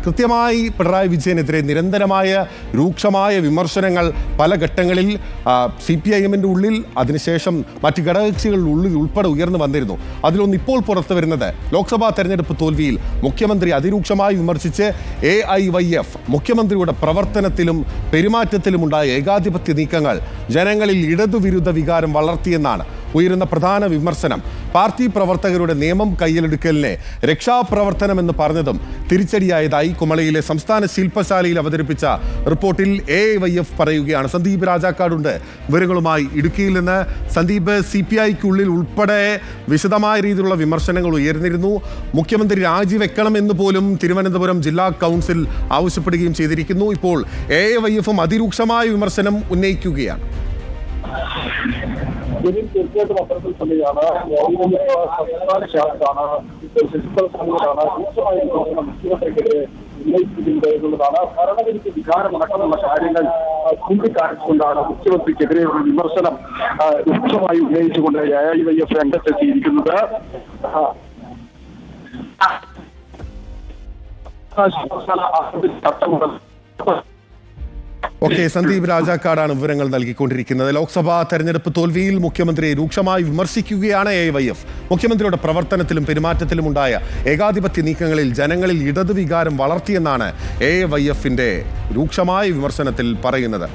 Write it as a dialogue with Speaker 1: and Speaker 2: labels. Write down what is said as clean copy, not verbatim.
Speaker 1: കൃത്യമായി പിണറായി വിജയനെതിരെ നിരന്തരമായ രൂക്ഷമായ വിമർശനങ്ങൾ പല ഘട്ടങ്ങളിൽ CPIM-ന്റെ ഉള്ളിൽ, അതിനുശേഷം മറ്റ് ഘടകകക്ഷികളുടെ ഉള്ളിൽ ഉൾപ്പെടെ ഉയർന്നു വന്നിരുന്നു. അതിലൊന്ന് ഇപ്പോൾ പുറത്തു വരുന്നത് ലോക്സഭാ തെരഞ്ഞെടുപ്പ് തോൽവിയിൽ മുഖ്യമന്ത്രി അതിരൂക്ഷമായി വിമർശിച്ച് AIYF മുഖ്യമന്ത്രിയുടെ പ്രവർത്തനത്തിലും പെരുമാറ്റത്തിലുമുണ്ടായ ഏകാധിപത്യ നീക്കങ്ങൾ ജനങ്ങളിൽ ഇടതുവിരുദ്ധ വികാരം വളർത്തിയെന്നാണ് ഉയരുന്ന പ്രധാന വിമർശനം. പാർട്ടി പ്രവർത്തകരുടെ നിയമം കയ്യിലെടുക്കലിനെ രക്ഷാപ്രവർത്തനമെന്ന് പറഞ്ഞതും തിരിച്ചടിയായതായി കുമളിയിലെ സംസ്ഥാന ശില്പശാലയിൽ അവതരിപ്പിച്ച റിപ്പോർട്ടിൽ AIYF പറയുകയാണ്. സന്ദീപ് രാജാക്കാടുണ്ട് വിവരങ്ങളുമായി ഇടുക്കിയിൽ നിന്ന്. സന്ദീപ്, CPI-ക്കുള്ളിൽ ഉൾപ്പെടെ വിശദമായ രീതിയിലുള്ള വിമർശനങ്ങൾ ഉയർന്നിരുന്നു. മുഖ്യമന്ത്രി രാജിവെക്കണമെന്ന് പോലും തിരുവനന്തപുരം ജില്ലാ കൗൺസിൽ ആവശ്യപ്പെടുകയും ചെയ്തിരിക്കുന്നു. ഇപ്പോൾ AIYF-ഉം അതിരൂക്ഷമായ വിമർശനം ഉന്നയിക്കുകയാണ്.
Speaker 2: തീർച്ചയായിട്ടും അത്തരത്തിൽ തന്നെയാണ്. സംസ്ഥാന ശാഖയാണ്, പ്രിൻസിപ്പൽ സംഘമാണ് മുഖ്യമന്ത്രിക്കെതിരെ ഉന്നയിച്ചിട്ടുണ്ട് എന്നുള്ളതാണ്. ഭരണവിരുദ്ധ വികാരമടക്കമുള്ള കാര്യങ്ങൾ ചൂണ്ടിക്കാണിച്ചുകൊണ്ടാണ് മുഖ്യമന്ത്രിക്കെതിരെയുള്ള വിമർശനം രൂക്ഷമായി ഉന്നയിച്ചുകൊണ്ട് AIYF രംഗത്തെത്തിയിരിക്കുന്നത്.
Speaker 1: ഓക്കെ, സന്ദീപ് രാജാക്കാടാണ് വിവരങ്ങൾ നൽകിക്കൊണ്ടിരിക്കുന്നത്. ലോക്സഭാ തെരഞ്ഞെടുപ്പ് തോൽവിയിൽ മുഖ്യമന്ത്രിയെ രൂക്ഷമായി വിമർശിക്കുകയാണ് AIYF. മുഖ്യമന്ത്രിയുടെ പ്രവർത്തനത്തിലും പെരുമാറ്റത്തിലും ഉണ്ടായ ഏകാധിപത്യ നീക്കങ്ങളിൽ ജനങ്ങളിൽ ഇടതുവികാരം വളർത്തിയെന്നാണ് AIYF-ന്റെ രൂക്ഷമായ വിമർശനത്തിൽ പറയുന്നത്.